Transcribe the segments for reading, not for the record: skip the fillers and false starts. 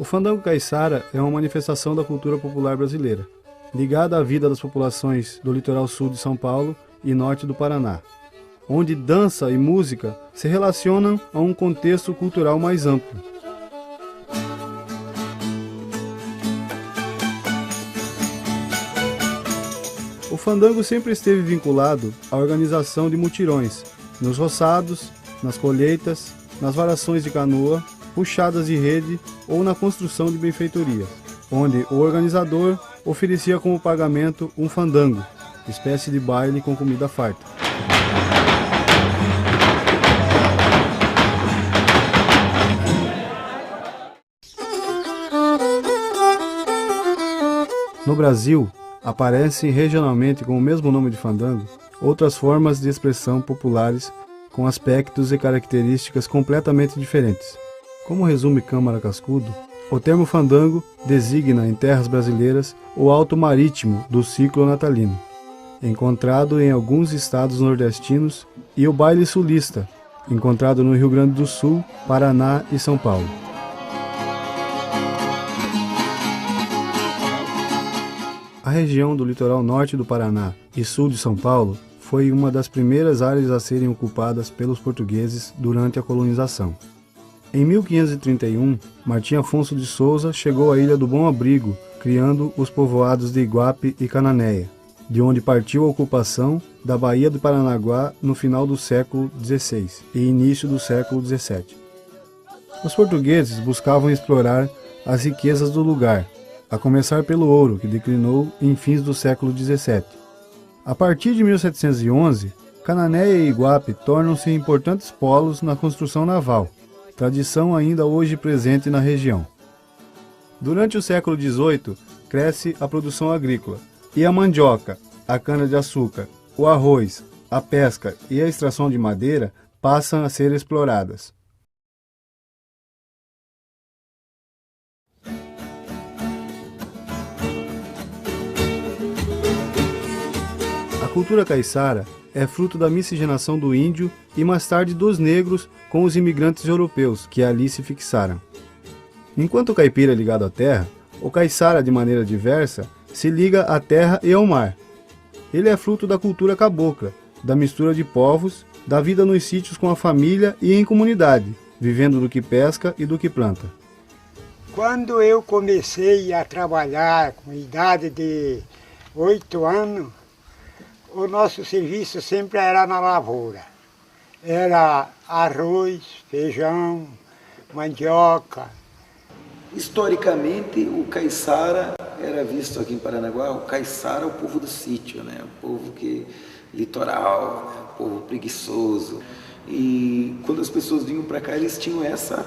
fandango caiçara é uma manifestação da cultura popular brasileira, ligada à vida das populações do litoral sul de São Paulo e norte do Paraná, onde dança e música se relacionam a um contexto cultural mais amplo. O fandango sempre esteve vinculado à organização de mutirões, nos roçados, nas colheitas, nas varações de canoa, puxadas de rede ou na construção de benfeitorias, onde o organizador oferecia como pagamento um fandango, espécie de baile com comida farta. No Brasil, aparecem regionalmente com o mesmo nome de fandango outras formas de expressão populares com aspectos e características completamente diferentes. Como resume Câmara Cascudo, o termo fandango designa em terras brasileiras o alto marítimo do ciclo natalino, encontrado em alguns estados nordestinos, e o baile sulista, encontrado no Rio Grande do Sul, Paraná e São Paulo. A região do litoral norte do Paraná e sul de São Paulo foi uma das primeiras áreas a serem ocupadas pelos portugueses durante a colonização. Em 1531, Martim Afonso de Souza chegou à Ilha do Bom Abrigo, criando os povoados de Iguape e Cananéia, de onde partiu a ocupação da Baía de Paranaguá no final do século XVI e início do século XVII. Os portugueses buscavam explorar as riquezas do lugar, a começar pelo ouro, que declinou em fins do século XVII. A partir de 1711, Cananéia e Iguape tornam-se importantes polos na construção naval, tradição ainda hoje presente na região. Durante o século XVIII, cresce a produção agrícola, e a mandioca, a cana-de-açúcar, o arroz, a pesca e a extração de madeira passam a ser exploradas. A cultura caiçara é fruto da miscigenação do índio e mais tarde dos negros com os imigrantes europeus que ali se fixaram. Enquanto o caipira é ligado à terra, o caiçara, de maneira diversa, se liga à terra e ao mar. Ele é fruto da cultura cabocla, da mistura de povos, da vida nos sítios com a família e em comunidade, vivendo do que pesca e do que planta. Quando eu comecei a trabalhar com idade de 8 anos, o nosso serviço sempre era na lavoura. Era arroz, feijão, mandioca. Historicamente, o caiçara era visto aqui em Paranaguá, o caiçara é o povo do sítio, né? O povo litoral, né? O povo preguiçoso. E quando as pessoas vinham para cá, eles tinham essa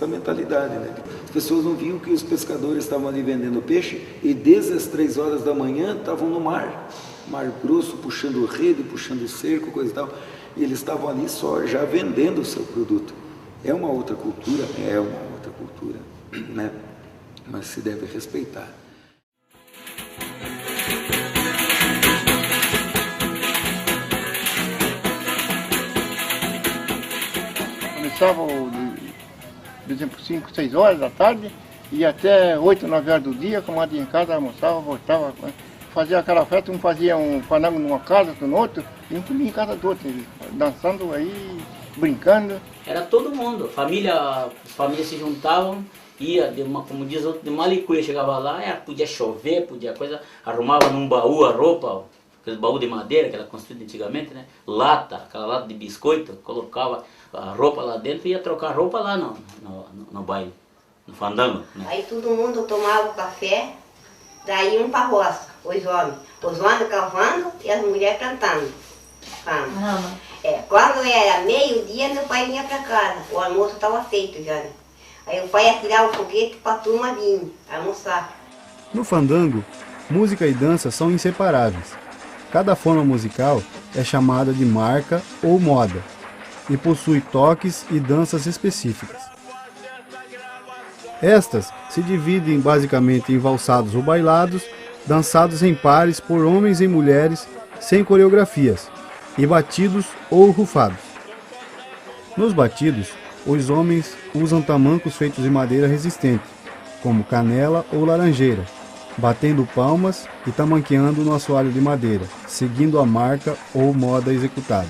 mentalidade, né? As pessoas não viam que os pescadores estavam ali vendendo peixe e desde as 3 horas da manhã estavam no mar grosso, puxando rede, puxando cerco, coisa e tal, e eles estavam ali só já vendendo o seu produto. É uma outra cultura, né? Mas se deve respeitar. Começava, por exemplo, 5, 6 horas da tarde e até 8, 9 horas do dia, comadre em casa, almoçava, voltava, fazia aquela festa, um fazia um fandango numa casa, outro no outro, e um comia em casa do outro, dançando aí, brincando. Era todo mundo, as famílias se juntavam, ia, como diz outro, de malicuia, chegava lá, podia chover, podia coisa, arrumava num baú a roupa, aquele baú de madeira que era construído antigamente, né? Aquela lata de biscoito, colocava a roupa lá dentro e ia trocar roupa lá no baile, no fandango. Né? Aí todo mundo tomava o café, daí iam para a roça, os homens cavando e as mulheres cantando. Quando era meio-dia, meu pai vinha para casa, o almoço estava feito já, né? Aí o pai ia tirar o foguete para a turma vir almoçar. No fandango, música e dança são inseparáveis. Cada forma musical é chamada de marca ou moda e possui toques e danças específicas. Estas se dividem basicamente em valsados ou bailados, dançados em pares por homens e mulheres sem coreografias, e batidos ou rufados. Nos batidos, os homens usam tamancos feitos de madeira resistente, como canela ou laranjeira, batendo palmas e tamanqueando no assoalho de madeira, seguindo a marca ou moda executada.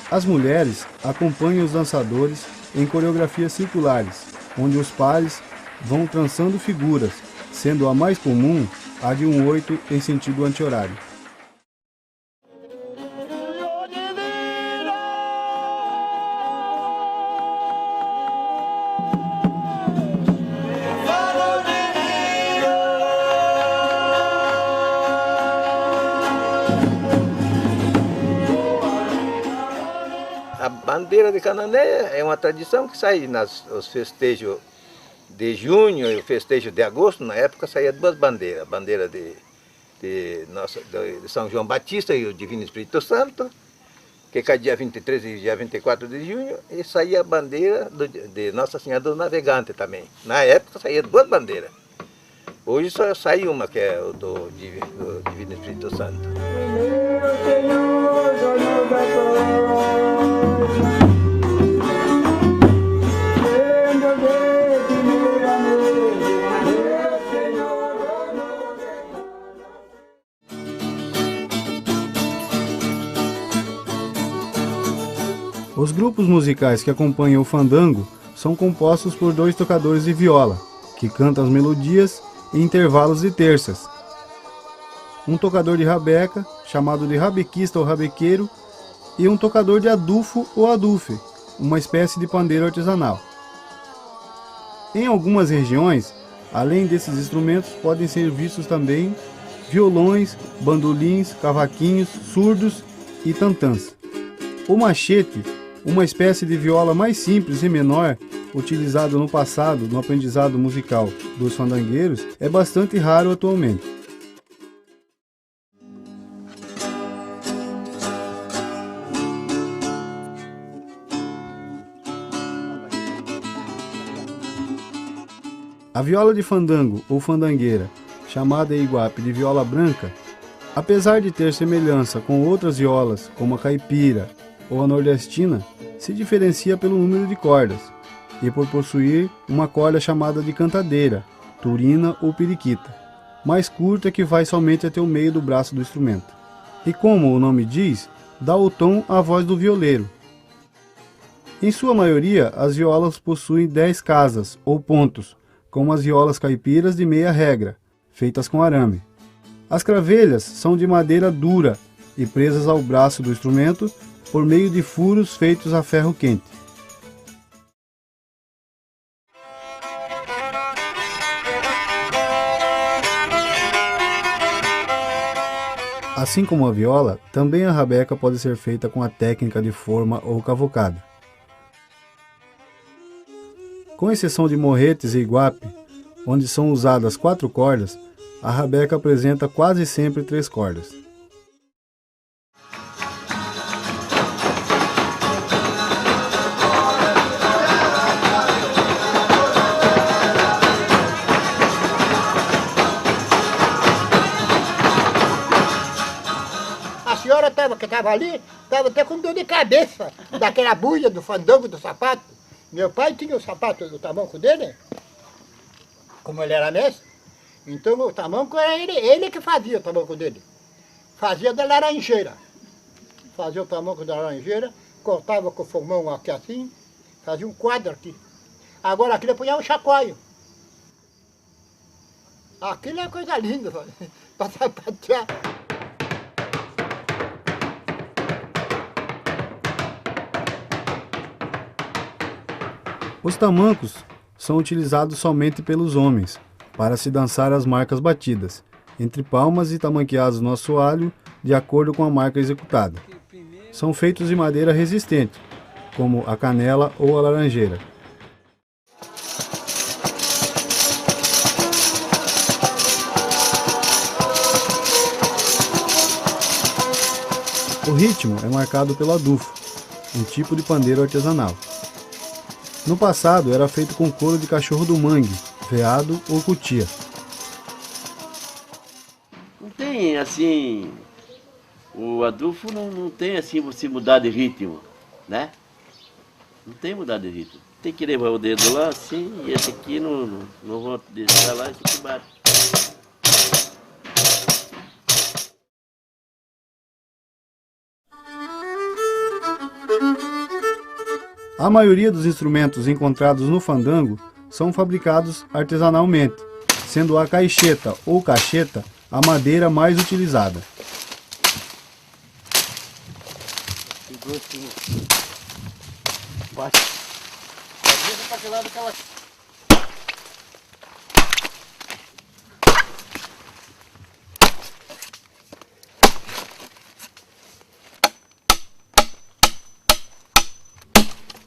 As mulheres acompanham os dançadores em coreografias circulares, onde os pares vão trançando figuras, sendo a mais comum a de um 8 em sentido anti-horário. A bandeira de Canané é uma tradição que sai nos festejos de junho e o festejo de agosto. Na época saía duas bandeiras, a bandeira de São João Batista e o Divino Espírito Santo, que cai dia 23 e dia 24 de junho, e saía a bandeira de Nossa Senhora do Navegante também. Na época saía duas bandeiras. Hoje só sai uma, que é o do Divino Espírito Santo. Os grupos musicais que acompanham o fandango são compostos por 2 tocadores de viola, que cantam as melodias em intervalos de terças. Um tocador de rabeca, chamado de rabequista ou rabequeiro, e um tocador de adufo ou adufe, uma espécie de pandeiro artesanal. Em algumas regiões, além desses instrumentos, podem ser vistos também violões, bandolins, cavaquinhos, surdos e tantãs. O machete, uma espécie de viola mais simples e menor, utilizado no passado no aprendizado musical dos fandangueiros, é bastante raro atualmente. A viola de fandango ou fandangueira, chamada em Iguape de viola branca, apesar de ter semelhança com outras violas, como a caipira ou a nordestina, se diferencia pelo número de cordas e por possuir uma corda chamada de cantadeira, turina ou periquita, mais curta que vai somente até o meio do braço do instrumento. E como o nome diz, dá o tom à voz do violeiro. Em sua maioria, as violas possuem 10 casas ou pontos, como as violas caipiras de meia regra, feitas com arame. As cravelhas são de madeira dura e presas ao braço do instrumento por meio de furos feitos a ferro quente. Assim como a viola, também a rabeca pode ser feita com a técnica de forma ou cavocada. Com exceção de morretes e iguape, onde são usadas 4 cordas, a rabeca apresenta quase sempre 3 cordas. A senhora que estava ali, estava até com dor de cabeça, daquela buia do fandango do sapato. Meu pai tinha o sapato do tamanco dele, como ele era mestre, então o tamanco era ele que fazia o tamanco dele. Fazia da laranjeira. Fazia o tamanco da laranjeira, cortava com o formão aqui assim, fazia um quadro aqui. Agora aqui ele punha um chacoalho. Aquilo é coisa linda, para sapatear. Os tamancos são utilizados somente pelos homens, para se dançar as marcas batidas, entre palmas e tamanqueados no assoalho, de acordo com a marca executada. São feitos de madeira resistente, como a canela ou a laranjeira. O ritmo é marcado pelo adufo, um tipo de pandeiro artesanal. No passado era feito com couro de cachorro do mangue, veado ou cutia. Não tem assim, o adufo não tem assim você mudar de ritmo, né? Não tem mudar de ritmo. tem que levar o dedo lá assim, e esse aqui não vou deixar lá, esse aqui bate. A maioria dos instrumentos encontrados no fandango são fabricados artesanalmente, sendo a caixeta ou cacheta a madeira mais utilizada.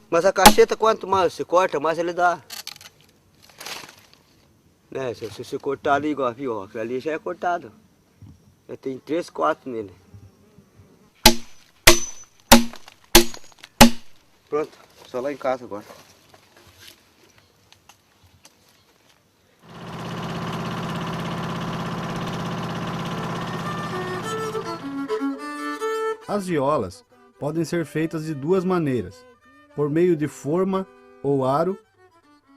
Mas a cacheta, quanto mais você corta, mais ele dá. Né? Se você cortar ali igual, viu? Aquilo ali já é cortado. Já tem 3, 4 nele. Pronto, só lá em casa agora. As violas podem ser feitas de duas maneiras, por meio de forma ou aro,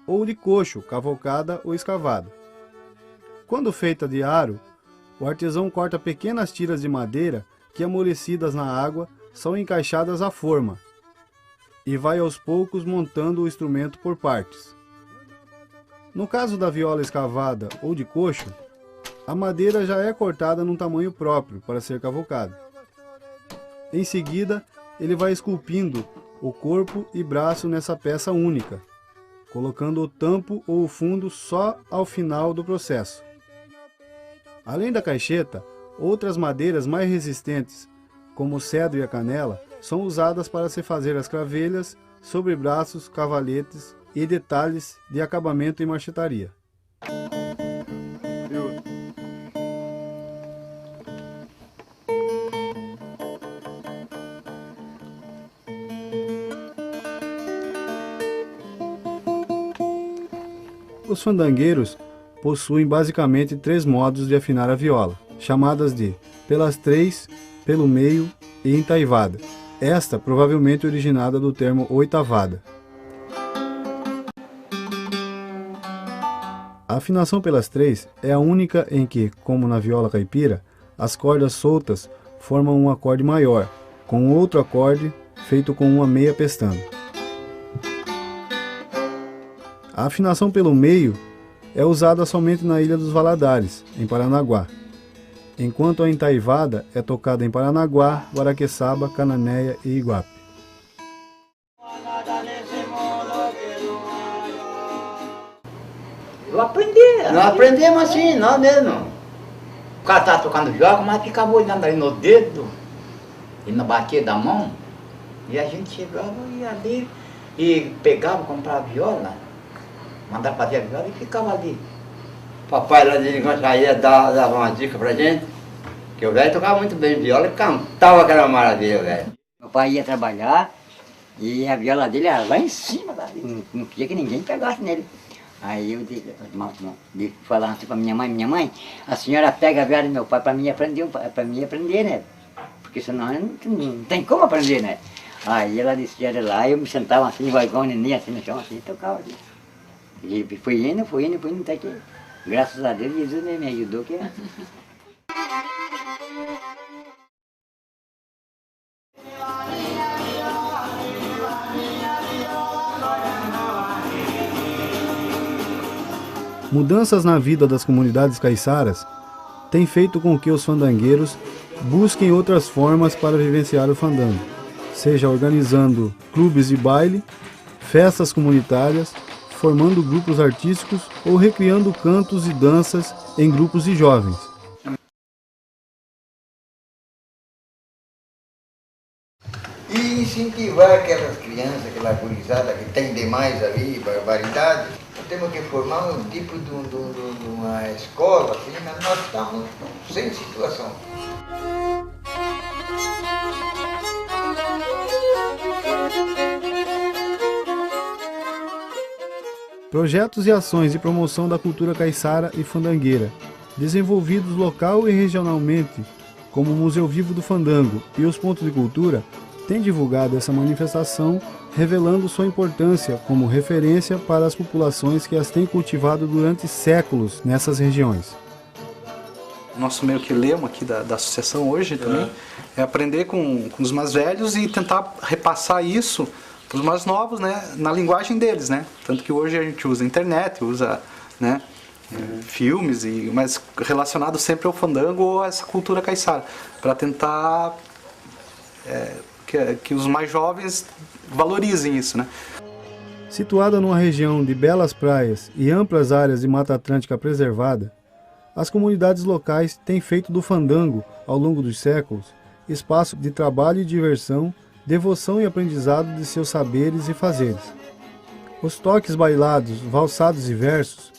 ou de coxo, cavocada ou escavada. Quando feita de aro, o artesão corta pequenas tiras de madeira que, amolecidas na água, são encaixadas à forma, e vai aos poucos montando o instrumento por partes. No caso da viola escavada ou de coxo, a madeira já é cortada num tamanho próprio para ser cavocada. Em seguida, ele vai esculpindo o corpo e braço nessa peça única, colocando o tampo ou o fundo só ao final do processo. Além da caixeta, outras madeiras mais resistentes, como o cedro e a canela, são usadas para se fazer as cravelhas, sobrebraços, cavaletes e detalhes de acabamento e marchetaria. Os fandangueiros possuem basicamente 3 modos de afinar a viola, chamadas de pelas 3, pelo meio e entaivada. Esta provavelmente originada do termo oitavada. A afinação pelas 3 é a única em que, como na viola caipira, as cordas soltas formam um acorde maior, com outro acorde feito com uma meia pestana. A afinação pelo meio é usada somente na Ilha dos Valadares, em Paranaguá, enquanto a entaivada é tocada em Paranaguá, Guaraqueçaba, Cananéia e Iguape. Eu aprendi. Nós aprendemos assim, nós mesmo. O cara estava tocando viola, mas ficava olhando ali no dedo e na batia da mão. E a gente chegava e ali e pegava, comprava viola, mandava fazer a viola e ficava ali. Papai lá de Gonçalves dava uma dica pra gente, que o velho tocava muito bem viola e cantava aquela maravilha, velho. Meu pai ia trabalhar e a viola dele era lá em cima, não queria que ninguém pegasse nele. Aí eu falava assim pra minha mãe, a senhora pega a viola do meu pai para mim aprender, né? Porque senão não tem como aprender, né? Aí ela descia de lá, eu me sentava assim, igual um neném, assim no chão, assim, e tocava ali. E fui indo, até que, graças a Deus, Jesus me ajudou. Que... Mudanças na vida das comunidades caiçaras têm feito com que os fandangueiros busquem outras formas para vivenciar o fandango, seja organizando clubes de baile, festas comunitárias, formando grupos artísticos ou recriando cantos e danças em grupos de jovens. E incentivar aquelas crianças, aquela gurizada que tem demais ali, barbaridade, temos que formar um tipo de uma escola, assim, mas nós estamos sem situação. Projetos e ações de promoção da cultura caiçara e fandangueira, desenvolvidos local e regionalmente, como o Museu Vivo do Fandango e os Pontos de Cultura, têm divulgado essa manifestação revelando sua importância como referência para as populações que as têm cultivado durante séculos nessas regiões. Nosso meio que lema aqui da associação hoje também é aprender com os mais velhos e tentar repassar isso para os mais novos, né, na linguagem deles, né? Tanto que hoje a gente usa internet, usa, né, filmes, mas relacionado sempre ao fandango ou a essa cultura caiçara, para tentar que os mais jovens valorizem isso, né? Situada numa região de belas praias e amplas áreas de Mata Atlântica preservada, as comunidades locais têm feito do fandango, ao longo dos séculos, espaço de trabalho e diversão, devoção e aprendizado de seus saberes e fazeres. Os toques bailados, valsados e versos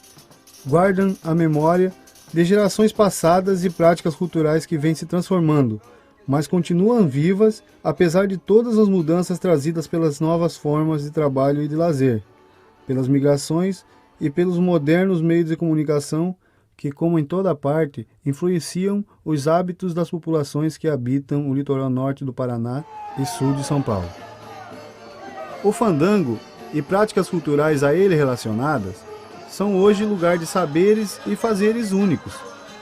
guardam a memória de gerações passadas e práticas culturais que vêm se transformando, mas continuam vivas apesar de todas as mudanças trazidas pelas novas formas de trabalho e de lazer, pelas migrações e pelos modernos meios de comunicação que, como em toda parte, influenciam os hábitos das populações que habitam o litoral norte do Paraná e sul de São Paulo. O fandango e práticas culturais a ele relacionadas são hoje lugar de saberes e fazeres únicos,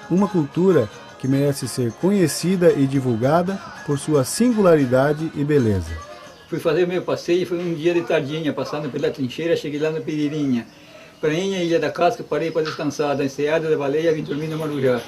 uma cultura que merece ser conhecida e divulgada por sua singularidade e beleza. Fui fazer meu passeio, foi um dia de tardinha, passando pela trincheira, cheguei lá no Piririnha. Prainha, Ilha da Casca, parei para descansar, da enseada da baleia, vim dormir no Marujá.